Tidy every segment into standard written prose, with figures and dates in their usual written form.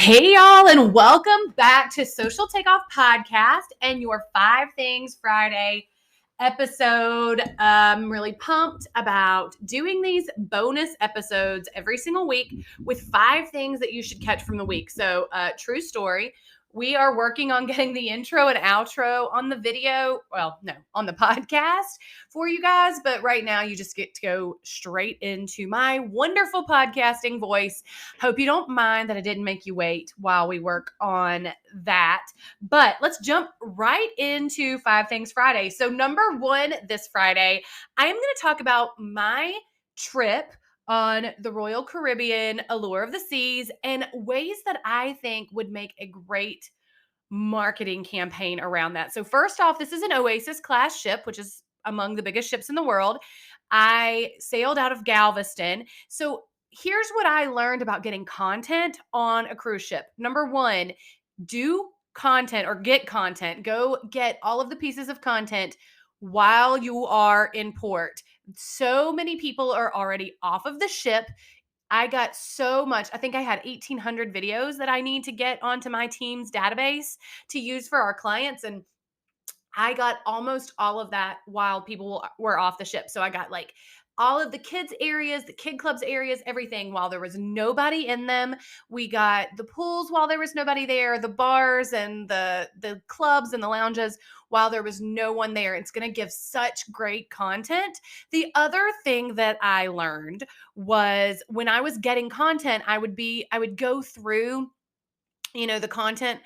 Hey, y'all, and welcome back to Social Takeoff Podcast and your 5 Things Friday episode. I'm really pumped about doing these bonus episodes every single week with 5 things that you should catch from the week. So, true story. We are working on getting the intro and outro on the video. Well, no, on the podcast for you guys. But right now, you just get to go straight into my wonderful podcasting voice. Hope you don't mind that I didn't make you wait while we work on that. But let's jump right into 5 Things Friday. So, number 1 this Friday, I am going to talk about my trip on the Royal Caribbean, Allure of the Seas, and ways that I think would make a great marketing campaign around that. So, first off, this is an Oasis class ship, which is among the biggest ships in the world. I sailed out of Galveston. So, here's what I learned about getting content on a cruise ship. Number 1, do content or get content. Go get all of the pieces of content while you are in port. So many people are already off of the ship. I got so much. I think I had 1,800 videos that I need to get onto my team's database to use for our clients. And I got almost all of that while people were off the ship. So I got like all of the kids areas, the kid clubs areas, everything while there was nobody in them. We got the pools while there was nobody there, the bars and the clubs and the lounges while there was no one there. It's going to give such great content. The other thing that I learned was when I was getting content, I would go through the content,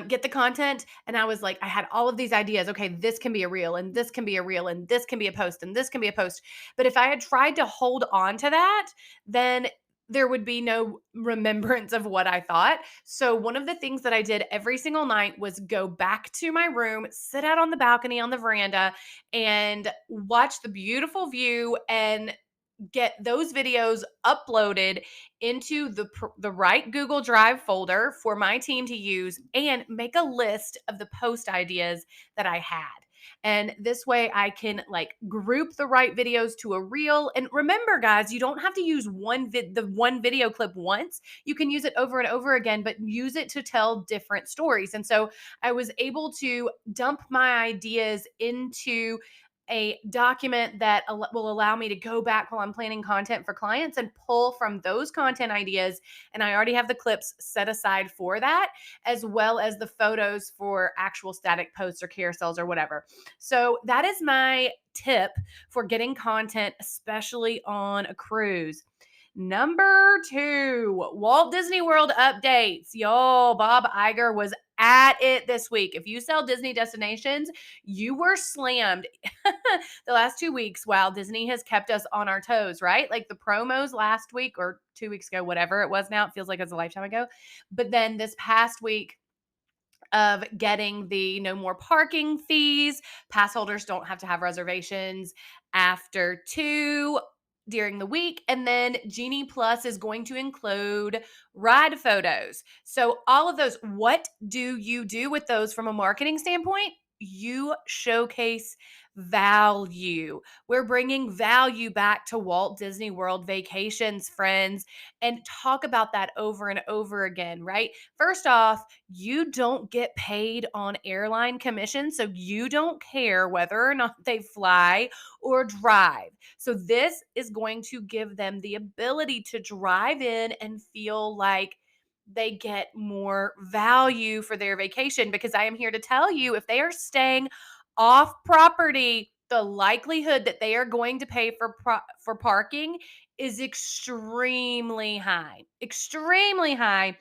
get the content. And I was like, I had all of these ideas. Okay, this can be a reel and this can be a reel and this can be a post and this can be a post. But if I had tried to hold on to that, then there would be no remembrance of what I thought. So one of the things that I did every single night was go back to my room, sit out on the balcony on the veranda and watch the beautiful view and get those videos uploaded into the right Google Drive folder for my team to use and make a list of the post ideas that I had. And this way I can like group the right videos to a reel. And remember guys, you don't have to use the one video clip once. You can use it over and over again, but use it to tell different stories. And so I was able to dump my ideas into a document that will allow me to go back while I'm planning content for clients and pull from those content ideas. And I already have the clips set aside for that, as well as the photos for actual static posts or carousels or whatever. So that is my tip for getting content, especially on a cruise. Number 2, Walt Disney World updates. Yo, Bob Iger was at it this week. If you sell Disney destinations, you were slammed the last 2 weeks while Disney has kept us on our toes, right? Like the promos last week or 2 weeks ago, whatever it was now, it feels like it's a lifetime ago. But then this past week, of getting the no more parking fees. Pass holders don't have to have reservations after 2 during the week. And then Genie Plus is going to include ride photos. So all of those, what do you do with those from a marketing standpoint? You showcase value. We're bringing value back to Walt Disney World Vacations, friends, and talk about that over and over again, right? First off, you don't get paid on airline commission, so you don't care whether or not they fly or drive. So this is going to give them the ability to drive in and feel like they get more value for their vacation, because I am here to tell you, if they are staying off property, the likelihood that they are going to pay for parking is extremely high. Extremely high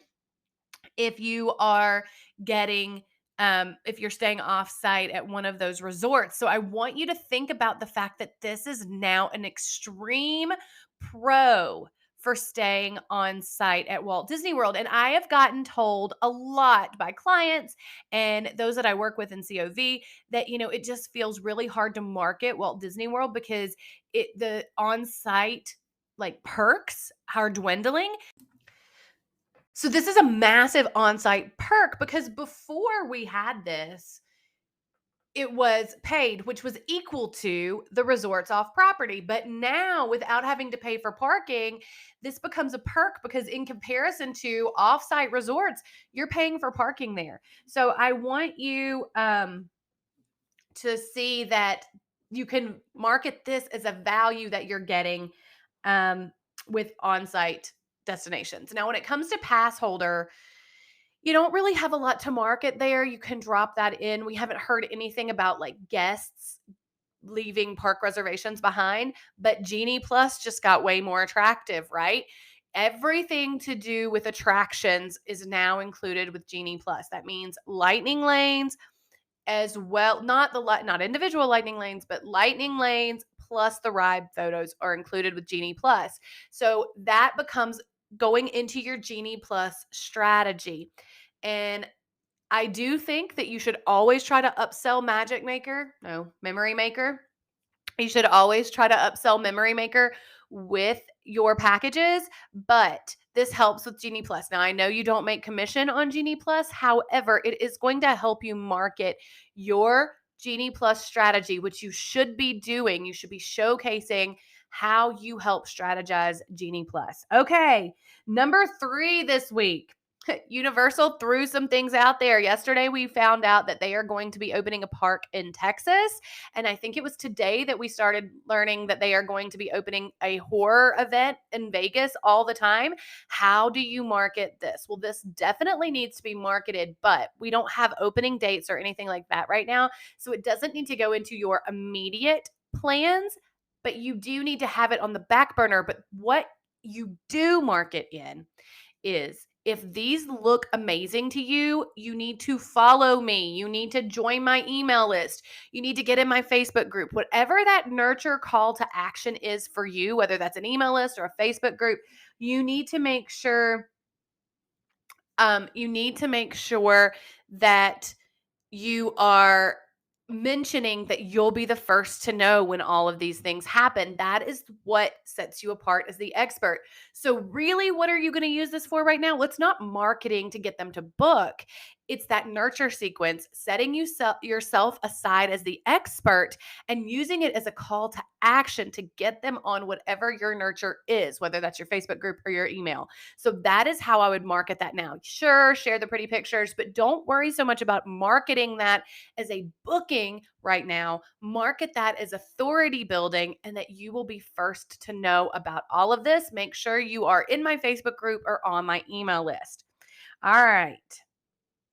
if you are getting if you're staying off site at one of those resorts. So I want you to think about the fact that this is now an extreme pro for staying on site at Walt Disney World. And I have gotten told a lot by clients and those that I work with in COV that, it just feels really hard to market Walt Disney World because the on-site like perks are dwindling. So this is a massive on-site perk because before we had this, it was paid, which was equal to the resorts off property. But now, without having to pay for parking, this becomes a perk because, in comparison to offsite resorts, you're paying for parking there. So, I want you to see that you can market this as a value that you're getting um, with on-site destinations. Now, when it comes to pass holder, you don't really have a lot to market there. You can drop that in. We haven't heard anything about like guests leaving park reservations behind, but Genie Plus just got way more attractive, right? Everything to do with attractions is now included with Genie Plus. That means lightning lanes as well, not individual lightning lanes, but lightning lanes plus the ride photos are included with Genie Plus. So that becomes going into your Genie Plus strategy. And I do think that you should always try to upsell Memory Maker. You should always try to upsell Memory Maker with your packages, but this helps with Genie Plus. Now, I know you don't make commission on Genie Plus. However, it is going to help you market your Genie Plus strategy, which you should be doing. You should be showcasing how you help strategize Genie Plus. Okay, number 3 this week. Universal threw some things out there. Yesterday, we found out that they are going to be opening a park in Texas. And I think it was today that we started learning that they are going to be opening a horror event in Vegas all the time. How do you market this? Well, this definitely needs to be marketed, but we don't have opening dates or anything like that right now. So it doesn't need to go into your immediate plans, but you do need to have it on the back burner. But what you do market in is, if these look amazing to you, you need to follow me. You need to join my email list. You need to get in my Facebook group. Whatever that nurture call to action is for you, whether that's an email list or a Facebook group, you need to make sure that you are mentioning that you'll be the first to know when all of these things happen. That is what sets you apart as the expert. So really, what are you going to use this for right now? Well, it's not marketing to get them to book. It's that nurture sequence, setting yourself aside as the expert and using it as a call to action to get them on whatever your nurture is, whether that's your Facebook group or your email. So that is how I would market that now. Sure, share the pretty pictures, but don't worry so much about marketing that as a booking right now. Market that as authority building, and that you will be first to know about all of this. Make sure you are in my Facebook group or on my email list. All right.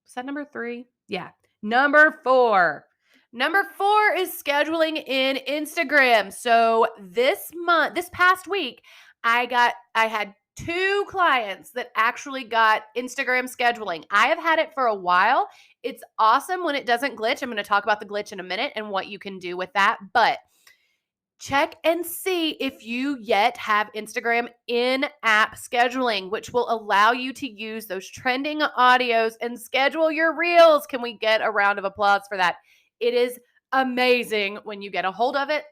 Was that number 3? Yeah. Number 4. Number 4 is scheduling in Instagram. So this past week, I had 2 clients that actually got Instagram scheduling. I have had it for a while. It's awesome when it doesn't glitch. I'm going to talk about the glitch in a minute and what you can do with that. But check and see if you yet have Instagram in-app scheduling, which will allow you to use those trending audios and schedule your reels. Can we get a round of applause for that? It is amazing when you get a hold of it.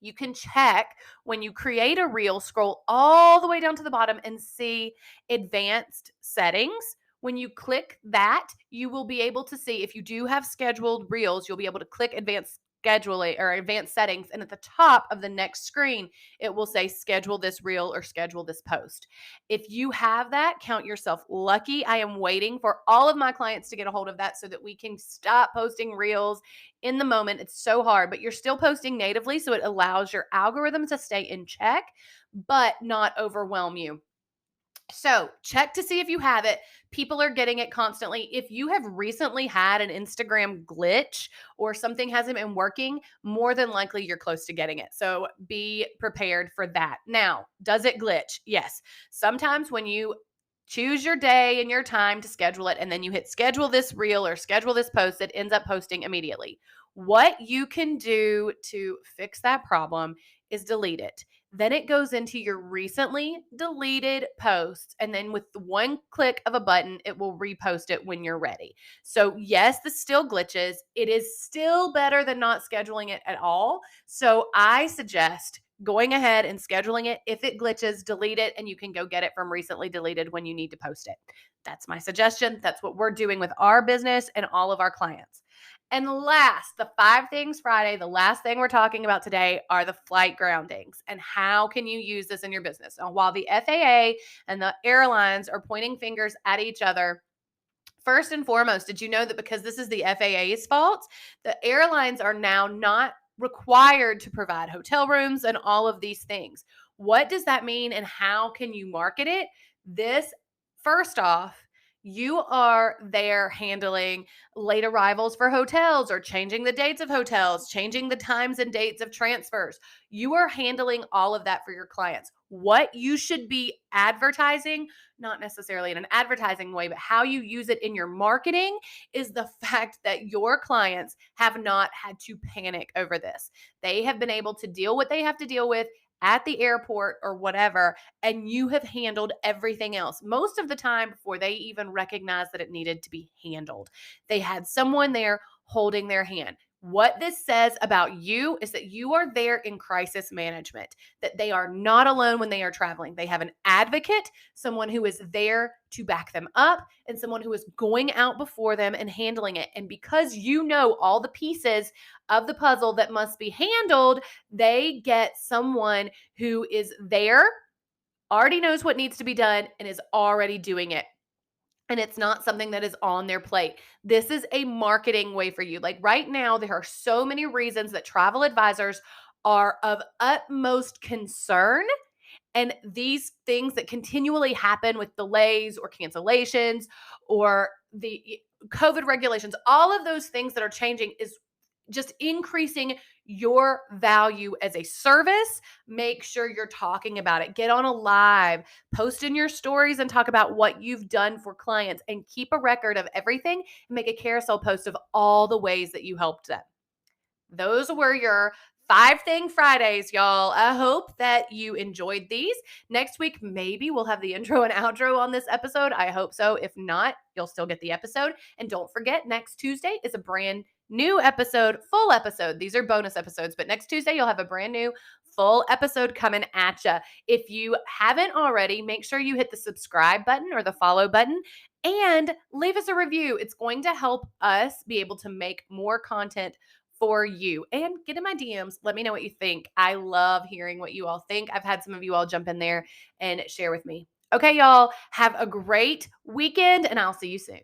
You can check when you create a reel, scroll all the way down to the bottom and see advanced settings. When you click that, you will be able to see if you do have scheduled reels, you'll be able to click advanced scheduling or advanced settings. And at the top of the next screen, it will say schedule this reel or schedule this post. If you have that, count yourself lucky. I am waiting for all of my clients to get a hold of that so that we can stop posting reels in the moment. It's so hard, but you're still posting natively. So it allows your algorithm to stay in check, but not overwhelm you. So check to see if you have it. People are getting it constantly. If you have recently had an Instagram glitch or something hasn't been working, more than likely you're close to getting it. So be prepared for that. Now, does it glitch? Yes. Sometimes when you choose your day and your time to schedule it, and then you hit schedule this reel or schedule this post, it ends up posting immediately. What you can do to fix that problem is delete it. Then it goes into your recently deleted posts. And then with one click of a button, it will repost it when you're ready. So yes, this still glitches. It is still better than not scheduling it at all. So I suggest going ahead and scheduling it. If it glitches, delete it, and you can go get it from recently deleted when you need to post it. That's my suggestion. That's what we're doing with our business and all of our clients. And last, the 5 things Friday, the last thing we're talking about today are the flight groundings and how can you use this in your business. And while the FAA and the airlines are pointing fingers at each other, first and foremost, did you know that because this is the FAA's fault, the airlines are now not required to provide hotel rooms and all of these things? What does that mean and how can you market it? This, first off, you are there handling late arrivals for hotels or changing the dates of hotels, changing the times and dates of transfers. You are handling all of that for your clients. What you should be advertising, not necessarily in an advertising way, but how you use it in your marketing, is the fact that your clients have not had to panic over this. They have been able to deal what they have to deal with at the airport or whatever, and you have handled everything else most of the time before they even recognized that it needed to be handled. They had someone there holding their hand. What this says about you is that you are there in crisis management, that they are not alone when they are traveling. They have an advocate, someone who is there to back them up, and someone who is going out before them and handling it. And because you know all the pieces of the puzzle that must be handled, they get someone who is there, already knows what needs to be done, and is already doing it. And it's not something that is on their plate. This is a marketing way for you. Like right now, there are so many reasons that travel advisors are of utmost concern. And these things that continually happen with delays or cancellations or the COVID regulations, all of those things that are changing is just increasing your value as a service. Make sure you're talking about it. Get on a live, post in your stories and talk about what you've done for clients and keep a record of everything and make a carousel post of all the ways that you helped them. Those were your 5 Thing Fridays, y'all. I hope that you enjoyed these. Next week, maybe we'll have the intro and outro on this episode. I hope so. If not, you'll still get the episode. And don't forget, next Tuesday is a brand new episode, full episode. These are bonus episodes, but next Tuesday, you'll have a brand new full episode coming at you. If you haven't already, make sure you hit the subscribe button or the follow button and leave us a review. It's going to help us be able to make more content for you. And get in my DMs. Let me know what you think. I love hearing what you all think. I've had some of you all jump in there and share with me. Okay, y'all, have a great weekend, and I'll see you soon.